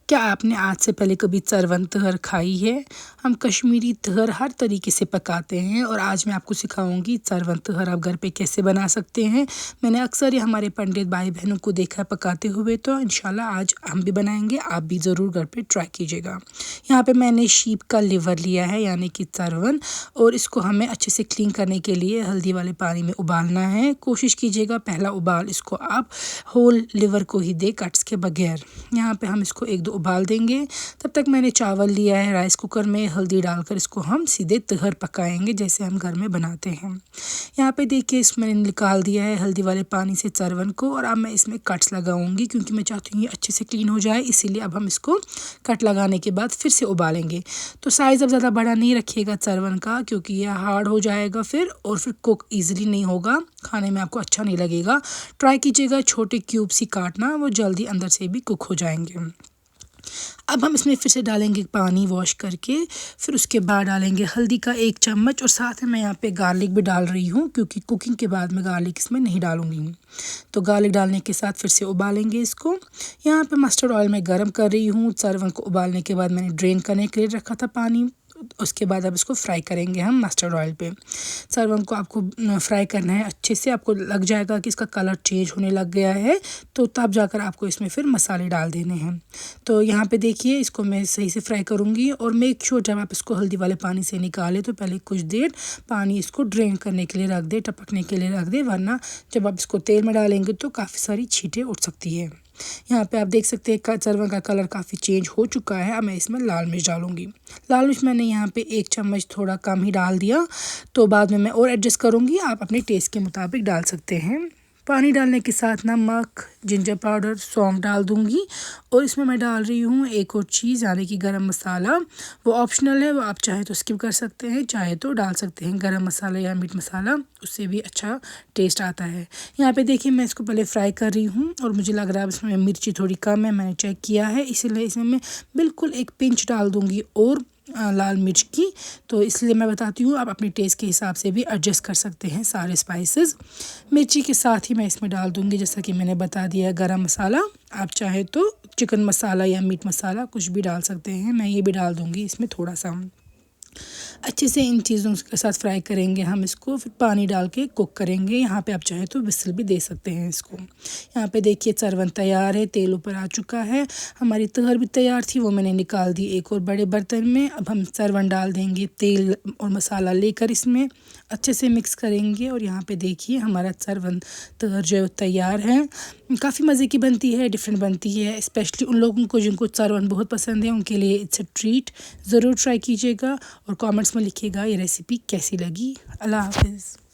क्या आपने आज से पहले कभी चरवन तहर खाई है? हम कश्मीरी तहर हर तरीके से पकाते हैं और आज मैं आपको सिखाऊंगी चरवन तहर आप घर पे कैसे बना सकते हैं। मैंने अक्सर ये हमारे पंडित भाई बहनों को देखा है पकाते हुए, तो इंशाल्लाह आज हम भी बनाएंगे। आप भी ज़रूर घर पे ट्राई कीजिएगा। यहाँ पे मैंने शीप का लिवर लिया है, यानी कि चरवन, और इसको हमें अच्छे से क्लीन करने के लिए हल्दी वाले पानी में उबालना है। कोशिश कीजिएगा पहला उबाल इसको आप होल लिवर को ही दे, कट्स के बगैर। यहाँ पे हम इसको 1-2 उबाल देंगे। तब तक मैंने चावल लिया है राइस कुकर में, हल्दी डालकर इसको हम सीधे तहर पकाएंगे जैसे हम घर में बनाते हैं। यहाँ पे देखिए इसमें मैंने निकाल दिया है हल्दी वाले पानी से चरवन को, और अब मैं इसमें कट्स लगाऊंगी क्योंकि मैं चाहती हूँ ये अच्छे से क्लीन हो जाए, इसीलिए अब हम इसको कट लगाने के बाद फिर से उबालेंगे। तो साइज़ अब ज़्यादा बड़ा नहीं रखिएगा चरवन का, क्योंकि यह हार्ड हो जाएगा फिर, और फिर कुक ईजिली नहीं होगा, खाने में आपको अच्छा नहीं लगेगा। ट्राई कीजिएगा छोटे क्यूब्स ही काटना, वो जल्दी अंदर से भी कुक हो जाएंगे। अब हम इसमें फिर से डालेंगे पानी वॉश करके, फिर उसके बाद डालेंगे हल्दी का 1 चम्मच, और साथ में मैं यहाँ पे गार्लिक भी डाल रही हूँ क्योंकि कुकिंग के बाद मैं गार्लिक इसमें नहीं डालूँगी। तो गार्लिक डालने के साथ फिर से उबालेंगे इसको। यहाँ पे मस्टर्ड ऑयल मैं गरम कर रही हूँ। चरवन को उबालने के बाद मैंने ड्रेन करने के लिए रखा था पानी। उसके बाद अब इसको फ्राई करेंगे हम मस्टर्ड ऑयल पे। चरवन को आपको फ्राई करना है अच्छे से। आपको लग जाएगा कि इसका कलर चेंज होने लग गया है, तो तब जाकर आपको इसमें फिर मसाले डाल देने हैं। तो यहाँ पे देखिए इसको मैं सही से फ्राई करूँगी, और मेक श्योर जब आप इसको हल्दी वाले पानी से निकालें तो पहले कुछ देर पानी इसको ड्रेन करने के लिए रख दे, टपकने के लिए रख दे, वरना जब आप इसको तेल में डालेंगे तो काफ़ी सारी छींटें उठ सकती है। यहाँ पे आप देख सकते हैं चरवन का कलर काफ़ी चेंज हो चुका है। अब मैं इसमें लाल मिर्च डालूंगी। लाल मिर्च मैंने यहाँ पे 1 चम्मच थोड़ा कम ही डाल दिया, तो बाद में मैं और एडजस्ट करूँगी, आप अपने टेस्ट के मुताबिक डाल सकते हैं। पानी डालने के साथ नमक, जिंजर पाउडर, सौंफ डाल दूँगी, और इसमें मैं डाल रही हूँ एक और चीज़, यानी कि गरम मसाला। वो ऑप्शनल है, वो आप चाहे तो स्किप कर सकते हैं, चाहे तो डाल सकते हैं गरम मसाला या मीट मसाला, उससे भी अच्छा टेस्ट आता है। यहाँ पे देखिए मैं इसको पहले फ्राई कर रही हूँ, और मुझे लग रहा है इसमें मिर्ची थोड़ी कम है, मैंने चेक किया है, इसीलिए इसमें मैं बिल्कुल 1 पिंच डाल दूँगी और लाल मिर्च की। तो इसलिए मैं बताती हूँ, आप अपने टेस्ट के हिसाब से भी एडजस्ट कर सकते हैं सारे स्पाइसेस। मिर्ची के साथ ही मैं इसमें डाल दूँगी, जैसा कि मैंने बता दिया, गरम मसाला। आप चाहे तो चिकन मसाला या मीट मसाला कुछ भी डाल सकते हैं, मैं ये भी डाल दूँगी इसमें थोड़ा सा। अच्छे से इन चीज़ों के साथ फ्राई करेंगे हम इसको, फिर पानी डाल के कुक करेंगे। यहाँ पे आप चाहे तो विसल भी दे सकते हैं इसको। यहाँ पे देखिए चरवन तैयार है, तेल ऊपर आ चुका है। हमारी तहर भी तैयार थी, वो मैंने निकाल दी एक और बड़े बर्तन में। अब हम चरवन डाल देंगे, तेल और मसाला लेकर इसमें अच्छे से मिक्स करेंगे, और यहाँ पे देखिए हमारा चरवन तहर जो तैयार है। काफ़ी मज़े की बनती है, डिफरेंट बनती है, स्पेशली उन लोगों को जिनको चरवन बहुत पसंद है, उनके लिए इट्स अ ट्रीट। ज़रूर ट्राई कीजिएगा और कमेंट्स में लिखिएगा ये रेसिपी कैसी लगी। अल्लाह हाफ़िज़।